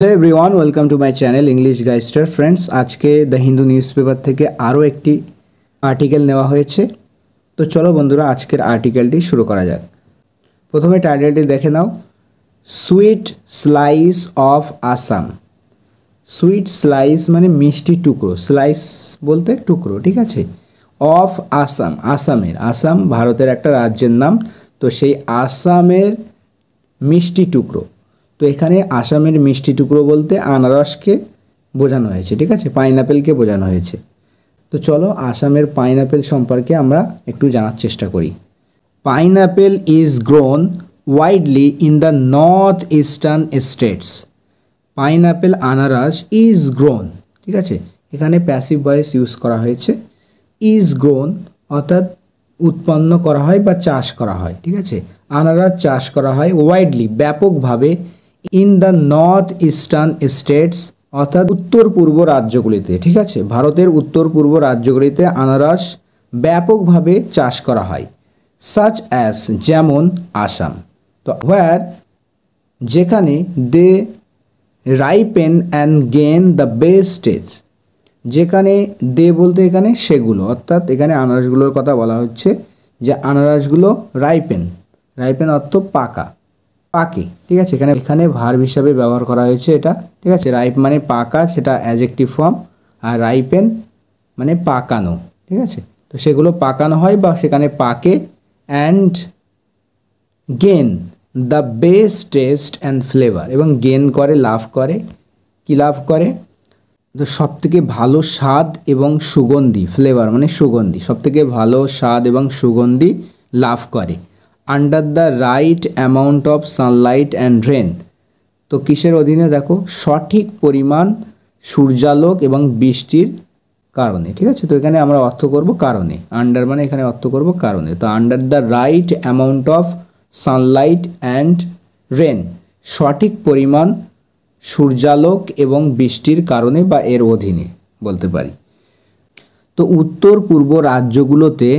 Hello everyone, welcome to my channel English Guystar. Friends, আজকে the Hindu news paper থেকে আরও একটি আর্টিকেল নেওয়া হয়েছে। তো চলো বন্ধুরা, আজকের আর্টিকেলটি শুরু করা যাক। প্রথমে টাইটেলটি দেখে নাও, sweet slice of Assam. Sweet slice মানে মিষ্টি টুকরো, স্লাইস বলতে টুকরো, ঠিক আছে। অফ আসাম, আসামের, আসাম ভারতের একটা রাজ্যের নাম। তো সেই আসামের মিষ্টি টুকরো, তো এখানে আসামের মিষ্টি টুকরো বলতে আনারসকে বোঝানো হয়েছে, ঠিক আছে, পাইনাপেলকে বোঝানো হয়েছে। তো চলো আসামের পাইনাপেল সম্পর্কে আমরা একটু জানার চেষ্টা করি। Pineapple is grown widely in the north eastern states. Pineapple আনারস ইজ গ্রোন, ঠিক আছে, এখানে প্যাসিভ ভয়েস ইউজ করা হয়েছে। ইজ গ্রোন অর্থাৎ উৎপন্ন করা হয় বা চাষ করা হয়, ঠিক আছে। আনারস চাষ করা হয় ওয়াইডলি ব্যাপকভাবে in the north eastern states অর্থাৎ উত্তর পূর্ব রাজ্যগুলিতে, ঠিক আছে। ভারতের উত্তর পূর্ব রাজ্যগুলিতে আনারস ব্যাপকভাবে চাষ করা হয়। সাচ অ্যাজ যেমন আসাম। তো হোয়ার যেখানে they ripen and gain the best stage. যেখানে দে বলতে এখানে সেগুলো, অর্থাৎ এখানে আনারসগুলোর কথা বলা হচ্ছে যে আনারসগুলো রাইপেন, রাইপেন অর্থ পাকা, পাকে, ঠিক আছে। এখানে ভার্ব হিসাবে ব্যবহার করা হয়েছে এটা, ঠিক আছে। রাইপ মানে পাকা, সেটা অ্যাডজেক্টিভ ফর্ম, আর রাইপেন মানে পাকানো, ঠিক আছে। তো সেগুলো পাকানো হয় বা সেখানে পাকে। And gain the best test and flavour, এবং গেন করে লাভ করে, কি লাভ করে, তো সবথেকে ভালো স্বাদ এবং সুগন্ধি, ফ্লেভার মানে সুগন্ধি, সবথেকে ভালো স্বাদ এবং সুগন্ধি লাভ করে। Under the right amount of sunlight and rain. তো কিসের অধীনে, দেখো, সঠিক পরিমাণ সূর্যালোক এবং বৃষ্টির কারণে, ঠিক আছে। তো এখানে আমরা অর্থ করব কারণে, আন্ডার মানে এখানে অর্থ করব কারণে। তো under the right amount of sunlight and rain, সঠিক পরিমাণ সূর্যালোক এবং বৃষ্টির কারণে বা এর অধীনে বলতে পারি। তো উত্তর পূর্ব রাজ্যগুলোতে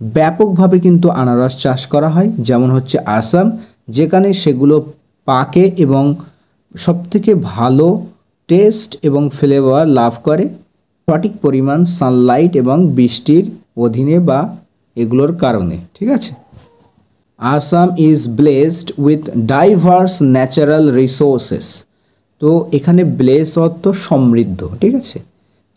ব্যাপকভাবে কিন্তু আনারস চাষ করা হয়, যেমন হচ্ছে আসাম, যেখানে সেগুলো পাকে এবং সবথেকে ভালো টেস্ট এবং ফ্লেভার লাভ করে সঠিক পরিমাণ সানলাইট এবং বৃষ্টির অধীনে বা এগুলোর কারণে, ঠিক আছে। Assam is blessed with diverse natural resources. তো এখানে ব্লেস অর্থ সমৃদ্ধ, ঠিক আছে।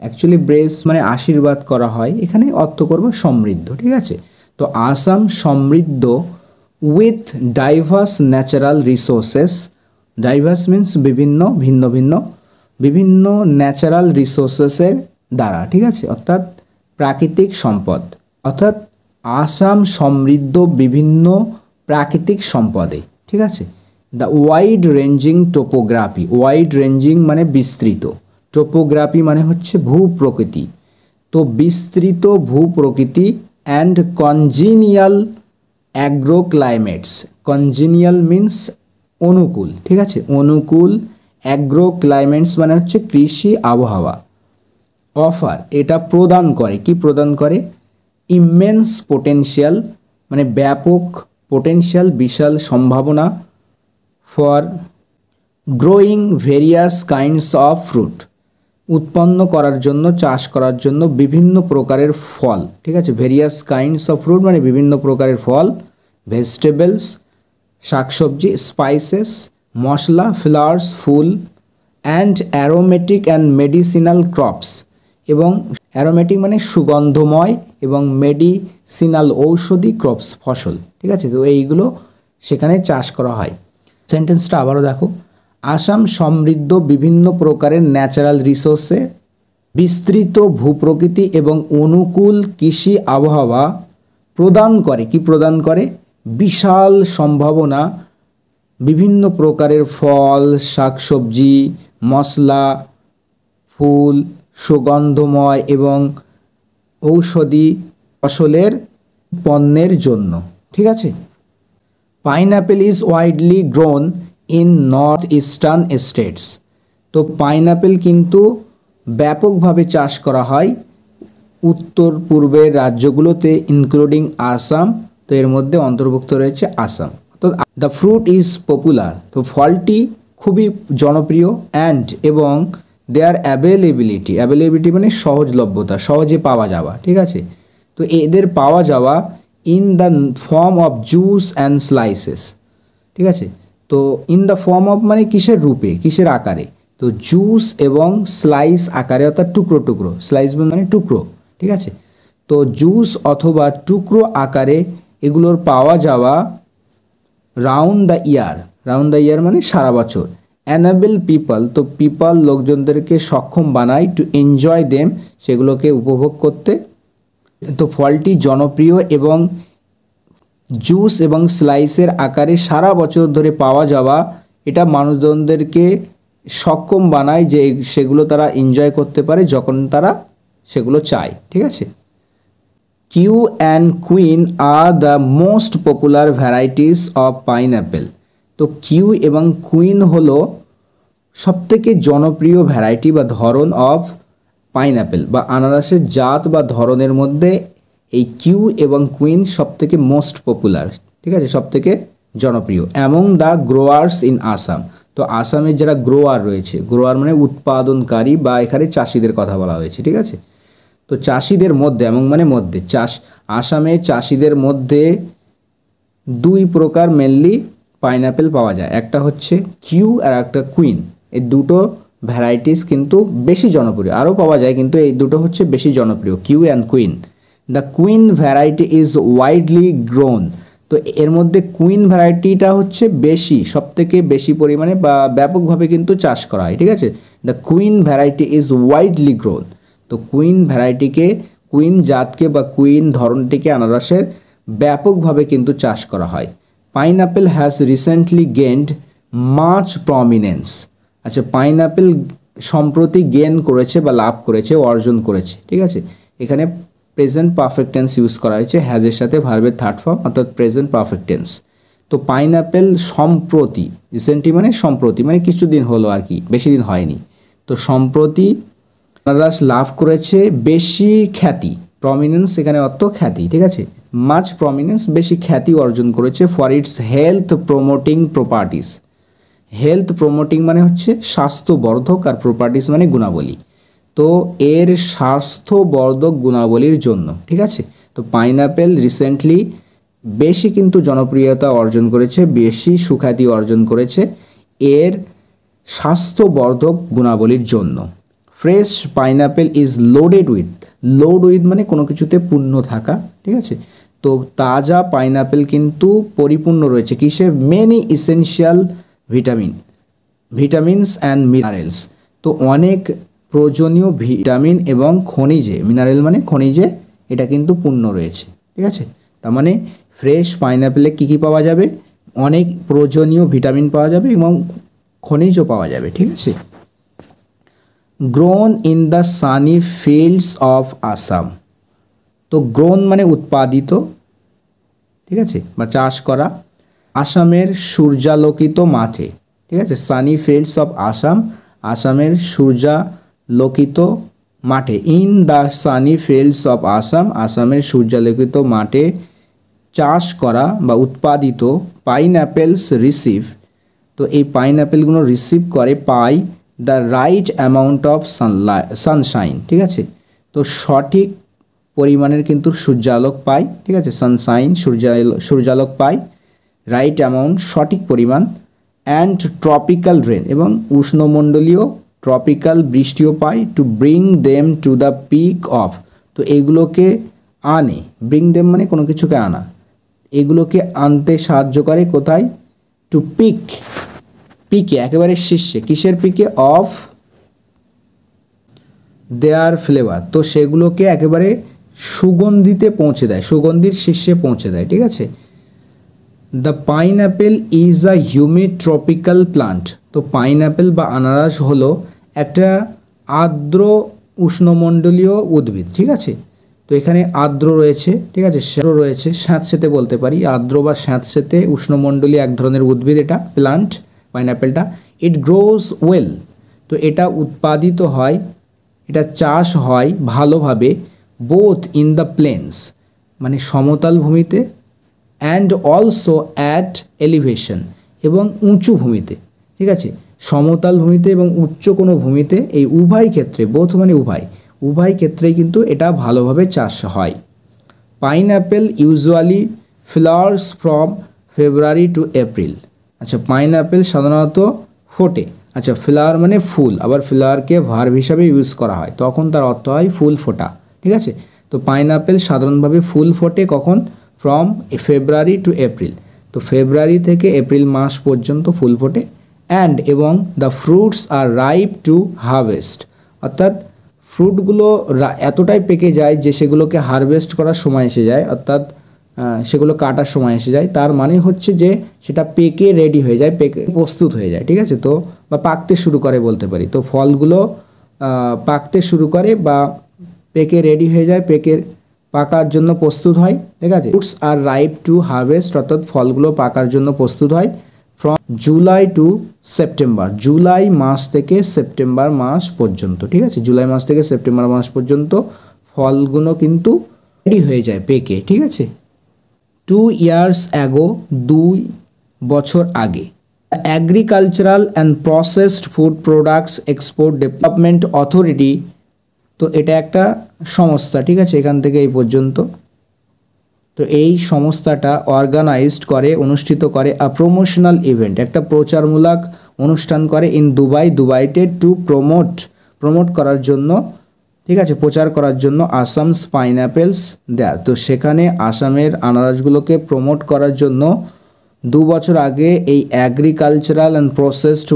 অ্যাকচুয়ালি ব্লেস মানে আশীর্বাদ করা হয়, এখানে অর্থ করব সমৃদ্ধ, ঠিক আছে। তো আসাম সমৃদ্ধ with diverse natural resources. Diverse means বিভিন্ন, ভিন্ন ভিন্ন, বিভিন্ন ন্যাচারাল রিসোর্সেসের দ্বারা, ঠিক আছে, অর্থাৎ প্রাকৃতিক সম্পদ, অর্থাৎ আসাম সমৃদ্ধ বিভিন্ন প্রাকৃতিক সম্পদে, ঠিক আছে। The wide ranging topography, wide ranging মানে বিস্তৃত, টোপোগ্রাফি মানে হচ্ছে ভূপ্রকৃতি, তো বিস্তৃত ভূপ্রকৃতি and congenial agro climates. Congenial means অনুকূল, ঠিক আছে, অনুকূল, অ্যাগ্রো ক্লাইমেটস মানে হচ্ছে কৃষি আবহাওয়া। অফার এটা প্রদান করে, কি প্রদান করে, ইমেন্স পোটেনশিয়াল মানে ব্যাপক, পোটেনশিয়াল বিশাল সম্ভাবনা, for growing various kinds of fruit, উৎপন্ন করার জন্য, চাষ করার জন্য বিভিন্ন প্রকারের ফল, ঠিক আছে। ভেরিয়াস কাইন্ডস অফ ফ্রুট মানে বিভিন্ন প্রকারের ফল, ভেজিটেবলস শাকসবজি, spices masala, flowers full, and aromatic and medicinal crops, এবং অ্যারোমেটিক মানে সুগন্ধময় এবং মেডিসিনাল ঔষধি ক্রপস ফসল, ঠিক আছে। তো এইগুলো সেখানে চাষ করা হয়। সেন্টেন্সটা আবারও দেখো, আসাম সমৃদ্ধ বিভিন্ন প্রকারের ন্যাচারাল রিসোর্সে, বিস্তৃত ভূপ্রকৃতি এবং অনুকূল কৃষি আবহাওয়া প্রদান করে, কি প্রদান করে, বিশাল সম্ভাবনা, বিভিন্ন প্রকারের ফল, শাকসবজি, মশলা, ফুল, সুগন্ধময় এবং ঔষধি ফসলের পণ্যের জন্য, ঠিক আছে। Pineapple is widely grown in north eastern states. তো পাইনাপেল কিন্তু ব্যাপকভাবে চাষ করা হয় উত্তর পূর্বের রাজ্যগুলোতে, ইনক্লুডিং আসাম, তো এর মধ্যে অন্তর্ভুক্ত রয়েছে আসাম। তো দ্য ফ্রুট ইজ পপুলার, তো ফলটি খুবই জনপ্রিয় অ্যান্ড এবং দেয়ার অ্যাভেলেবিলিটি মানে সহজলভ্যতা, সহজে পাওয়া যাওয়া, ঠিক আছে। তো এদের পাওয়া যাওয়া in the form of juice and slices, ঠিক আছে। তো ইন দ্য ফর্ম অফ মানে কিসের রূপে, কিসের আকারে, তো জুস এবং স্লাইস আকারে, অর্থাৎ টুকরো টুকরো, স্লাইস মানে টুকরো, ঠিক আছে। তো জুস অথবা টুকরো আকারে এগুলোর পাওয়া যাওয়া রাউন্ড দ্য ইয়ার মানে সারা বছর। অ্যানাবেল পিপল, তো পিপল লোকজনদেরকে সক্ষম বানায় টু এনজয় দেম, সেগুলোকে উপভোগ করতে। তো ফলটি জনপ্রিয় এবং জুস এবং স্লাইসের আকারে সারা বছর ধরে পাওয়া যাওয়া, এটা মানুষজনদেরকে সক্ষম বানায় যে সেগুলো তারা এনজয় করতে পারে যখন তারা সেগুলো চায়, ঠিক আছে। Kew and Queen are the most popular varieties of pineapple. তো কিউ এবং কুইন হলো সবথেকে জনপ্রিয় ভ্যারাইটি বা ধরন অফ পাইনঅ্যাপেল বা আনারসের জাত বা ধরনের মধ্যে এই কিউ এবং কুইন সবথেকে মোস্ট পপুলার, ঠিক আছে, সবথেকে জনপ্রিয় among the growers in Assam. তো আসামের যারা গ্রোয়ার রয়েছে, গ্রোয়ার মানে উৎপাদনকারী বা এখানে চাষিদের কথা বলা হয়েছে, ঠিক আছে। তো চাষিদের মধ্যে, এমন মানে মধ্যে, আসামে চাষিদের মধ্যে দুই প্রকার মেনলি পাইনঅ্যাপেল পাওয়া যায়, একটা হচ্ছে কিউ আর একটা কুইন। এই দুটো ভ্যারাইটিস কিন্তু বেশি জনপ্রিয়, আরও পাওয়া যায় কিন্তু এই দুটো হচ্ছে বেশি জনপ্রিয়, Kew and Queen. The Queen variety is widely grown. তো এর মধ্যে কুইন ভ্যারাইটিটা হচ্ছে বেশি, সবথেকে বেশি পরিমাণে বা ব্যাপকভাবে কিন্তু চাষ করা হয়, ঠিক আছে। The Queen variety is widely grown. তো কুইন ভ্যারাইটিকে, কুইন জাতকে বা কুইন ধরনটিকে আনারসের ব্যাপকভাবে কিন্তু চাষ করা হয়। Pineapple has recently গেন্ড much prominence. আচ্ছা, পাইনঅ্যাপেল সম্প্রতি গেন করেছে বা লাভ করেছে, অর্জন করেছে, ঠিক আছে। এখানে প্রেজেন্ট পারফেক্ট টেন্স ইউজ করা হয়েছে হ্যাজের সাথে, ভার্বের থার্ড ফর্ম, অর্থাৎ প্রেজেন্ট পারফেক্ট টেন্স। তো পাইনঅ্যাপেল সম্প্রতি, রিসেন্টলি মানে সম্প্রতি, মানে কিছুদিন হলো আর কি, বেশি দিন হয়নি। তো সম্প্রতি আনারস লাভ করেছে বেশি খ্যাতি, প্রমিনেন্স এখানে অর্থ খ্যাতি, ঠিক আছে। মাচ প্রমিনেন্স বেশি খ্যাতি অর্জন করেছে for its health promoting properties. Health promoting মানে হচ্ছে স্বাস্থ্যবর্ধক, আর প্রপার্টিস মানে গুণাবলী। তো এর স্বাস্থ্যবর্ধক গুণাবলীর জন্য, ঠিক আছে। তো পাইনঅ্যাপেল রিসেন্টলি বেশি কিন্তু জনপ্রিয়তা অর্জন করেছে, বেশি সুখ্যাতি অর্জন করেছে এর স্বাস্থ্যবর্ধক গুণাবলীর জন্য। Fresh pineapple is load with মানে কোনো কিছুতে পূর্ণ থাকা, ঠিক আছে। তো তাজা পাইনঅ্যাপেল কিন্তু পরিপূর্ণ রয়েছে কিসে, many essential vitamins and minerals. তো অনেক প্রয়োজনীয় ভিটামিন এবং খনিজে, মিনারেল মানে খনিজে, এটা কিন্তু পূর্ণ রয়েছে, ঠিক আছে। তার মানে ফ্রেশ পাইনঅ্যাপেলে কী কী পাওয়া যাবে, অনেক প্রয়োজনীয় ভিটামিন পাওয়া যাবে এবং খনিজও পাওয়া যাবে, ঠিক আছে। Grown in the Sunny fields of Assam. তো গ্রোন মানে উৎপাদিত, ঠিক আছে, বা চাষ করা আসামের সূর্যালোকিত মাঠে, ঠিক আছে। সানি ফিল্ডস অফ আসাম, আসামের সূর্যালোকিত মাঠে। In the Sunny fields of Assam, আসামের সূর্যালোকিত মাঠে চাষ করা বা উৎপাদিত পাইনঅ্যাপেলস রিসিভ। তো এই পাইনঅ্যাপেলগুলো রিসিভ করে, পাই the right amount of sunshine, ঠিক আছে। তো সঠিক পরিমাণের কিন্তু সূর্যালোক পায়, ঠিক আছে। সানশাইন সূর্যালোক পায়, রাইট অ্যামাউন্ট সঠিক পরিমাণ, অ্যান্ড ট্রপিক্যাল রেন এবং উষ্ণমণ্ডলীয় ট্রপিক্যাল বৃষ্টিও পায়, to bring them to the peak of. তো এগুলোকে আনে, ব্রিং দেম মানে কোনো কিছুকে আনা, এগুলোকে আনতে সাহায্য করে কোথায়, টু পিকে একেবারে শীর্ষে, কিসের পিকে, অফ দেয়ার ফ্লেভার। তো সেগুলোকে একেবারে সুগন্ধিতে পৌঁছে দেয়, সুগন্ধির শীর্ষে পৌঁছে দেয়, ঠিক আছে। The pineapple is a humid tropical plant. তো পাইনঅ্যাপেল বা আনারস হলো একটা আর্দ্র উষ্ণমণ্ডলীয় উদ্ভিদ, ঠিক আছে। তো এখানে আর্দ্র রয়েছে, ঠিক আছে, সেও রয়েছে, স্যাঁতসেঁতে বলতে পারি, আর্দ্র বা স্যাঁতসেঁতে উষ্ণমণ্ডলীয় এক ধরনের উদ্ভিদ, এটা প্লান্ট পাইনঅ্যাপেলটা। ইট গ্রোজ ওয়েল। তো এটা উৎপাদিত হয়, এটা চাষ হয় ভালোভাবে, বোথ ইন দ্য প্লেন্স মানে সমতল ভূমিতে, অ্যান্ড অলসো অ্যাট এলিভেশন এবং উঁচু ভূমিতে, ঠিক আছে। সমতল ভূমিতে এবং উচ্চ কোনো ভূমিতে, এই উভয় ক্ষেত্রে, বোথ মানে উভয় ক্ষেত্রেই কিন্তু এটা ভালোভাবে চাষ হয়। Pineapple usually flowers from February to April. আচ্ছা, পাইনঅ্যাপেল সাধারণত ফোটে। আচ্ছা, ফ্লাওয়ার মানে ফুল, আবার ফ্লাওয়ারকে ভার্ব হিসাবে ইউজ করা হয়, তখন তার অর্থ হয় ফুল ফোটা। ঠিক আছে, তো পাইনঅ্যাপেল সাধারণভাবে ফুল ফোটে কখন? From February to April. তো ফেব্রুয়ারি থেকে এপ্রিল মাস পর্যন্ত ফুল ফোটে। অ্যান্ড এবং the fruits are ripe to harvest, অর্থাৎ ফ্রুটগুলো এতটাই পেকে যায় যে সেগুলোকে হারভেস্ট করার সময় এসে যায়, অর্থাৎ সেগুলো কাটার সময় এসে যায়। তার মানে হচ্ছে যে সেটা পেকে রেডি হয়ে যায়, পেকে প্রস্তুত হয়ে যায়। ঠিক আছে, তো বা পাকতে শুরু করে বলতে পারি। তো ফলগুলো পাকতে শুরু করে বা পেকে রেডি হয়ে যায়, পাকার জন্য প্রস্তুত হয়। ঠিক আছে, fruits are ripe to harvest, অর্থাৎ ফলগুলো পাকার জন্য প্রস্তুত হয় from July to September, July মাস থেকে সেপ্টেম্বর মাস পর্যন্ত। ঠিক আছে, জুলাই মাস থেকে সেপ্টেম্বর মাস পর্যন্ত ফলগুলো কিন্তু রেডি হয়ে যায় পেকে। ঠিক আছে, 2 years ago, 2 বছর আগে, agricultural and processed food products export development authority, তো এটা একটা সংস্থা। ঠিক আছে, এখান থেকে এই পর্যন্ত। তো এই সংস্থাটা অনুষ্ঠিত করে আ প্রমোশনাল ইভেন্ট, একটা প্রচারমূলক অনুষ্ঠান করে ইন দুবাইতে টু প্রমোট করার জন্য। ঠিক আছে, প্রচার করার জন্য আসামস পাইনঅ্যাপেলস দেয়ার। তো সেখানে আসামের আনারসগুলোকে প্রমোট করার জন্য 2 বছর আগে এই agricultural and processed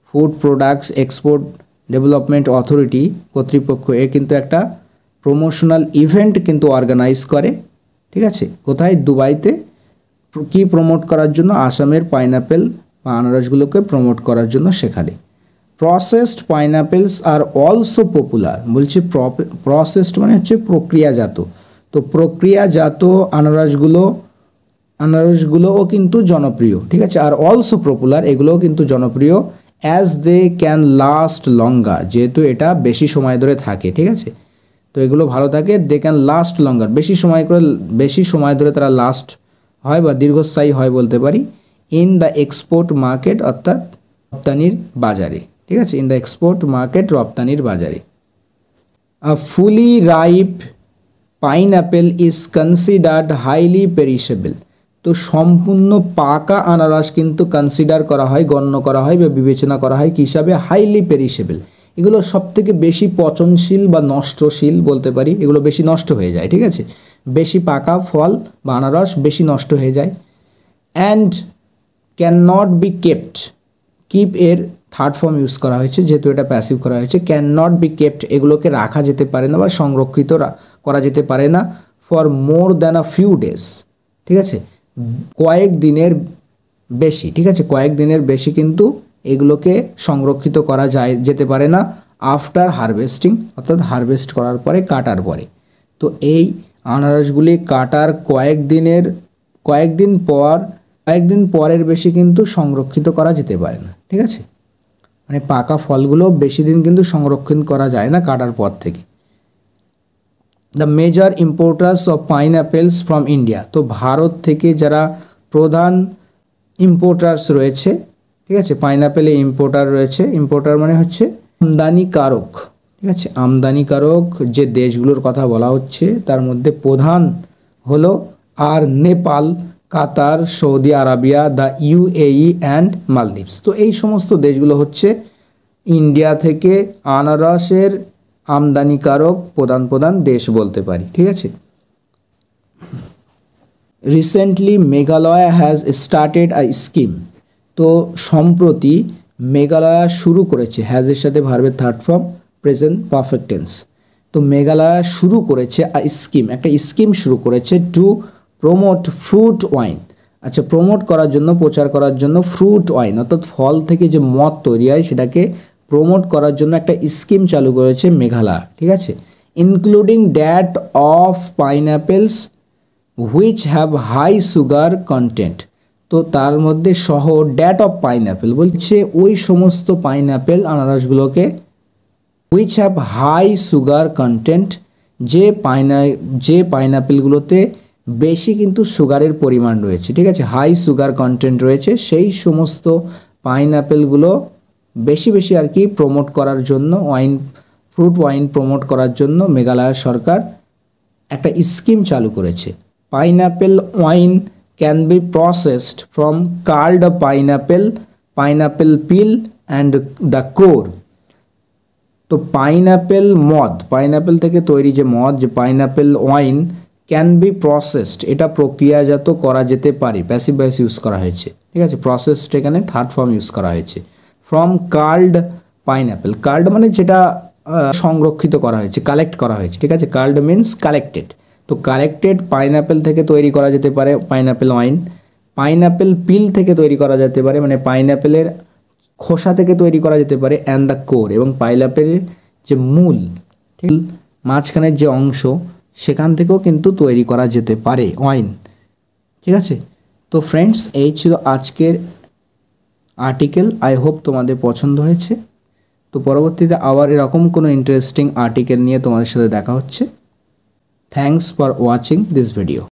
food products export development authority কর্তৃপক্ষ কিন্তু একটা প্রমোশনাল ইভেন্ট কিন্তু অর্গানাইজ করে। ঠিক আছে, কোথায়? দুবাইতে। কি প্রমোট করার জন্য? আসামের পাইনঅ্যাপেল বা আনারসগুলোকে প্রমোট করার জন্য সেখানে। প্রসেসড পাইনঅ্যাপেলস আর অলসো পপুলার, বলছে প্রসেসড মানে হচ্ছে প্রক্রিয়াজাত। তো প্রক্রিয়াজাত আনারসগুলোও কিন্তু জনপ্রিয়। ঠিক আছে, আর অলসো পপুলার, এগুলোও কিন্তু জনপ্রিয়। অ্যাজ দে ক্যান লাস্ট লঙ্গার, যেহেতু এটা বেশি সময় ধরে থাকে। ঠিক আছে, তো এগুলো ভালো থাকে। দে ক্যান লাস্ট লঙ্গার, বেশি সময় ধরে তারা লাস্ট হয় বা দীর্ঘস্থায়ী হয় বলতে পারি। ইন দ্য এক্সপোর্ট মার্কেট, অর্থাৎ রপ্তানির বাজারে। ঠিক আছে, ইন দ্য এক্সপোর্ট মার্কেট, রপ্তানির বাজারে। A fully ripe pineapple is considered highly perishable. তো সম্পূর্ণ পাকা আনারস কিন্তু গণ্য করা হয় বা বিবেচনা করা হয় হিসাবে হাইলি পেরিশেবল। এগুলো সবথেকে বেশি পচনশীল বা নষ্টশীল বলতে পারি, এগুলো বেশি নষ্ট হয়ে যায়। ঠিক আছে, বেশি পাকা ফল বা আনারস বেশি নষ্ট হয়ে যায়। And can not be kept, keep এর থার্ড ফর্ম ইউজ করা হয়েছে, যেহেতু এটা প্যাসিভ করা হয়েছে। ক্যান নট বি কেপ্ট, এগুলোকে রাখা যেতে পারে না বা সংরক্ষিত করা যেতে পারে না for more than a few days. ঠিক আছে, কয়েক দিনের বেশি। ঠিক আছে, কয়েক দিনের বেশি কিন্তু এগুলোকে সংরক্ষিত করা যেতে পারে না আফটার হারভেস্টিং, অর্থাৎ হারভেস্ট করার পরে, কাটার পরে। তো এই আনারসগুলি কাটার কয়েকদিন পরের বেশি কিন্তু সংরক্ষিত করা যেতে পারে না। ঠিক আছে, মানে পাকা ফলগুলো বেশি দিন কিন্তু সংরক্ষণ করা যায় না কাটার পর থেকে। The major importers of pineapples from India, তো ভারত থেকে যারা প্রধান ইম্পোর্টার্স রয়েছে, ঠিক আছে, পাইনঅ্যাপেলে ইম্পোর্টার রয়েছে। ইম্পোর্টার মানে হচ্ছে আমদানিকারক। ঠিক আছে, আমদানিকারক যে দেশগুলোর কথা বলা হচ্ছে তার মধ্যে প্রধান হলো are Nepal, Qatar, Saudi Arabia, the UAE and Maldives. তো এই সমস্ত দেশগুলো হচ্ছে ইন্ডিয়া থেকে আনারসের আমদানিকারক প্রধান দেশ বলতে পারি। ঠিক আছে, recently Meghalaya has started a scheme, তো সম্প্রতি মেঘালয় শুরু করেছে, হ্যাজের সাথে ভার্বের third form present perfect tense. তো মেঘালয় শুরু করেছে একটা স্কিম শুরু করেছে টু প্রমোট ফ্রুট ওয়াইন। আচ্ছা, প্রমোট করার জন্য, প্রচার করার জন্য ফ্রুট ওয়াইন, অর্থাৎ ফল থেকে যে মদ তৈরি হয় সেটাকে প্রমোট করার জন্য একটা স্কিম চালু করেছে মেঘালয়। ঠিক আছে, including that of pineapples which have high sugar content. তো তার মধ্যে সহ ড্যাট অফ পাইনঅ্যাপেল, বলছে ওই সমস্ত পাইনঅ্যাপেল আনারসগুলোকে, which have high sugar content, যে পাইনঅ্যাপেলগুলোতে বেশি কিন্তু সুগারের পরিমাণ রয়েছে। ঠিক আছে, হাই সুগার কন্টেন্ট রয়েছে, সেই সমস্ত পাইনঅ্যাপেলগুলো বেশি বেশি আর কি প্রমোট করার জন্য ফ্রুট ওয়াইন প্রমোট করার জন্য মেঘালয় সরকার একটা স্কিম চালু করেছে। Pineapple wine can be processed from card pineapple peel and the core. তো পাইনঅ্যাপেল থেকে তৈরি যে মদ, যে pineapple wine can be processed, এটা প্রক্রিয়াজাত করা যেতে পারে, প্যাসিভ ভয়েস ইউজ করা হয়েছে, ঠিক আছে। প্রসেসড এখানে থার্ড ফর্ম ইউজ করা হয়েছে। ফ্রম কার্ড পাইনঅ্যাপেল, কার্ড মানে যেটা সংরক্ষিত করা হয়েছে, কালেক্ট করা হয়েছে, ঠিক আছে। Card means collected. তো কালেক্টেড পাইনঅ্যাপেল থেকে তৈরি করা যেতে পারে পাইনঅ্যাপেল ওয়াইন। পাইনঅ্যাপেল পিল থেকে তৈরি করা যেতে পারে, মানে পাইনঅ্যাপেলের খোসা থেকে তৈরি করা যেতে পারে, অ্যান্ড দ্য কোর, এবং পাইনঅ্যাপেলের যে মূল, ঠিক মাঝখানের যে অংশ, সেখান থেকেও কিন্তু তৈরি করা যেতে পারে ওয়াইন, ঠিক আছে। তো ফ্রেন্ডস, এই ছিল আজকের আর্টিকেল। আই হোপ তোমাদের পছন্দ হয়েছে। তো পরবর্তীতে আবার এরকম কোনো ইন্টারেস্টিং আর্টিকেল নিয়ে তোমাদের সাথে দেখা হচ্ছে। Thanks for watching this video.